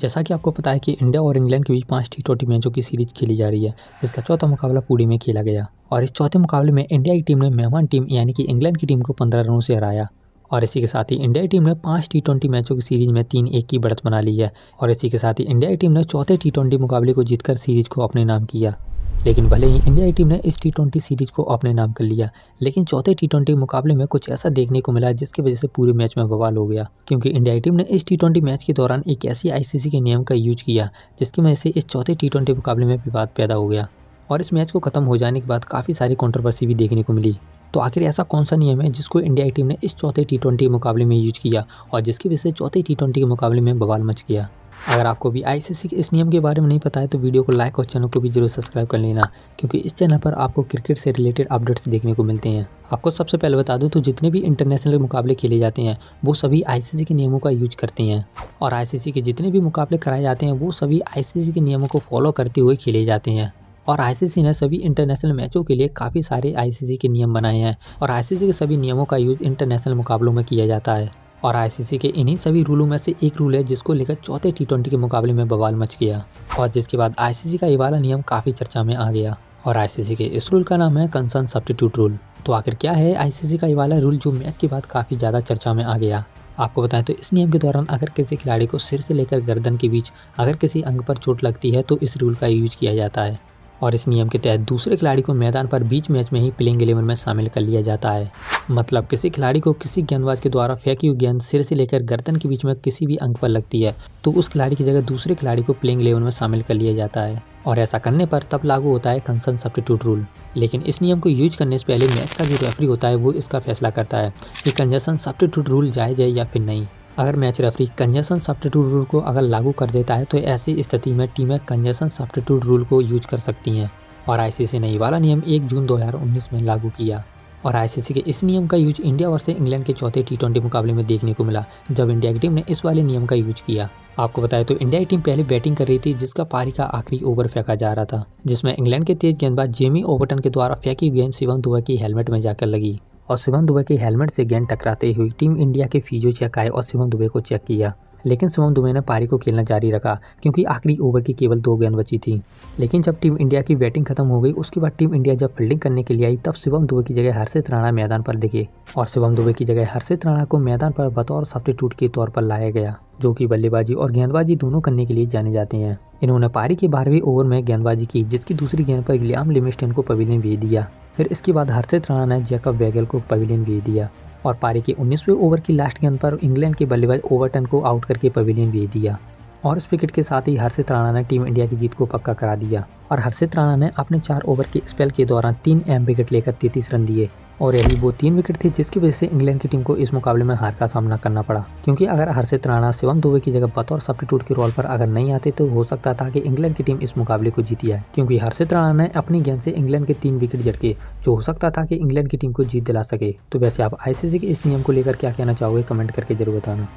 जैसा कि आपको पता है कि इंडिया और इंग्लैंड के बीच 5 टी20 मैचों की सीरीज खेली जा रही है, जिसका चौथा मुकाबला पुणे में खेला गया। और इस चौथे मुकाबले में इंडिया की टीम ने मेहमान टीम यानी कि इंग्लैंड की टीम को 15 रनों से हराया। और इसी के साथ ही इंडिया की टीम ने 5 टी20 मैचों की सीरीज में 3-1 की बढ़त बना ली है। और इसी के साथ ही इंडिया की टीम ने चौथे टी20 मुकाबले को जीतकर सीरीज को अपने नाम किया। लेकिन भले ही इंडिया की टीम ने इस टी20 सीरीज को अपने नाम कर लिया, लेकिन चौथे टी20 मुकाबले में कुछ ऐसा देखने को मिला जिसकी वजह से पूरे मैच में बवाल हो गया। क्योंकि इंडिया की टीम ने इस टी20 मैच के दौरान एक ऐसी आईसीसी के नियम का यूज किया जिसकी वजह से इस चौथे टी20 मुकाबले में विवाद पैदा हो गया। और इस मैच को खत्म हो जाने के बाद काफ़ी सारी कंट्रोवर्सी भी देखने को मिली। तो आखिर ऐसा कौन सा नियम है जिसको इंडिया की टीम ने इस चौथे टी20 मुकाबले में यूज किया और जिसकी वजह से चौथे टी20 के मुकाबले में बवाल मच गया। अगर आपको भी आईसीसी के इस नियम के बारे में नहीं पता है तो वीडियो को लाइक और चैनल को भी जरूर सब्सक्राइब कर लेना, क्योंकि इस चैनल पर आपको क्रिकेट से रिलेटेड अपडेट्स देखने को मिलते हैं। आपको सबसे पहले बता दूं तो जितने भी इंटरनेशनल मुकाबले खेले जाते हैं वो सभी आईसीसी के नियमों का यूज करते हैं। और आईसीसी के जितने भी मुकाबले कराए जाते हैं वो सभी आईसीसी के नियमों को फॉलो करते हुए खेले जाते हैं। और आईसीसी ने सभी इंटरनेशनल मैचों के लिए काफ़ी सारे आईसीसी के नियम बनाए हैं और आईसीसी के सभी नियमों का यूज इंटरनेशनल मुकाबलों में किया जाता है। और आईसीसी के इन्हीं सभी रूलों में से एक रूल है जिसको लेकर चौथे टी20 के मुकाबले में बवाल मच गया और जिसके बाद आईसीसी का ये वाला नियम काफ़ी चर्चा में आ गया। और आईसीसी के इस रूल का नाम है कंसर्न सब्स्टिट्यूट रूल। तो आखिर क्या है आईसीसी का ये वाला रूल जो मैच के बाद काफ़ी ज़्यादा चर्चा में आ गया। आपको बताएं तो इस नियम के दौरान अगर किसी खिलाड़ी को सिर से लेकर गर्दन के बीच अगर किसी अंग पर चोट लगती है तो इस रूल का यूज किया जाता है। और इस नियम के तहत दूसरे खिलाड़ी को मैदान पर बीच मैच में ही प्लेइंग 11 में शामिल कर लिया जाता है। मतलब किसी खिलाड़ी को किसी गेंदबाज के द्वारा फेंकी हुई गेंद सिर से लेकर गर्दन के बीच में किसी भी अंग पर लगती है तो उस खिलाड़ी की जगह दूसरे खिलाड़ी को प्लेइंग 11 में शामिल कर लिया जाता है। और ऐसा करने पर तब लागू होता है कंसर्न सब्स्टिट्यूट रूल। लेकिन इस नियम को यूज करने से पहले मैच का जो रेफरी होता है वो इसका फैसला करता है कि कंजर्सन सब्स्टिट्यूट रूल जायज़ है या फिर नहीं। अगर मैच रेफरी कंजर्सन सब्स्टिट्यूट रूल को अगर लागू कर देता है तो ऐसी स्थिति में टीमें कंजर्सन सब्स्टिट्यूट रूल को यूज कर सकती हैं। और आईसीसी ने ये वाला नियम 1 जून 2019 में लागू किया। और आईसीसी के इस नियम का यूज इंडिया वर्सेस इंग्लैंड के चौथे टी20 मुकाबले में देखने को मिला जब इंडिया की टीम ने इस वाले नियम का यूज किया। आपको बताएं तो इंडिया की टीम पहले बैटिंग कर रही थी जिसका पारी का आखिरी ओवर फेंका जा रहा था, जिसमें इंग्लैंड के तेज गेंदबाज जेमी ओवरटन के द्वारा फेंकी गेंद शिवम दुबे की हेलमेट में जाकर लगी। और शिवम दुबे के हेलमेट से गेंद टकराते हुई टीम इंडिया के फिजियो चेक आए और शिवम दुबे को चेक किया। लेकिन शिवम दुबे ने पारी को खेलना जारी रखा क्योंकि आखिरी ओवर की केवल 2 गेंद बची थी। लेकिन जब टीम इंडिया की बैटिंग खत्म हो गई उसके बाद टीम इंडिया जब फील्डिंग करने के लिए आई तब शिवम दुबे की जगह हर्षित राणा मैदान पर दिखे और शिवम दुबे की जगह हर्षित राणा को मैदान पर बतौर सब्स्टिट्यूट के तौर पर लाया गया, जो कि बल्लेबाजी और गेंदबाजी दोनों करने के लिए जाने जाते हैं। इन्होंने पारी के 12वें ओवर में गेंदबाजी की जिसकी दूसरी गेंद पर लियाम लिविंगस्टन को पवेलियन भेज दिया। फिर इसके बाद हर्षित राणा ने जैकब वेगल को पवेलियन भेज दिया और पारी के 19वें ओवर की लास्ट गेंद पर इंग्लैंड के बल्लेबाज ओवरटन को आउट करके पवेलियन भेज दिया। और इस विकेट के साथ ही हर्षित राणा ने टीम इंडिया की जीत को पक्का करा दिया। और हर्षित राणा ने अपने 4 ओवर के स्पेल के दौरान 3 अहम विकेट लेकर 33 रन दिए और यही वो 3 विकेट थे जिसकी वजह से इंग्लैंड की टीम को इस मुकाबले में हार का सामना करना पड़ा। क्योंकि अगर हर्षित राणा शिवम दुबे की जगह बतौर सब्स्टिट्यूट के रोल पर अगर नहीं आते तो हो सकता था कि इंग्लैंड की टीम इस मुकाबले को जीती है, क्योंकि हर्षित राणा ने अपनी गेंद से इंग्लैंड के 3 विकेट झटके जो हो सकता था कि इंग्लैंड की टीम को जीत दिला सके। तो वैसे आप आईसीसी के इस नियम को लेकर क्या कहना चाहोगे, कमेंट करके जरूर बताना।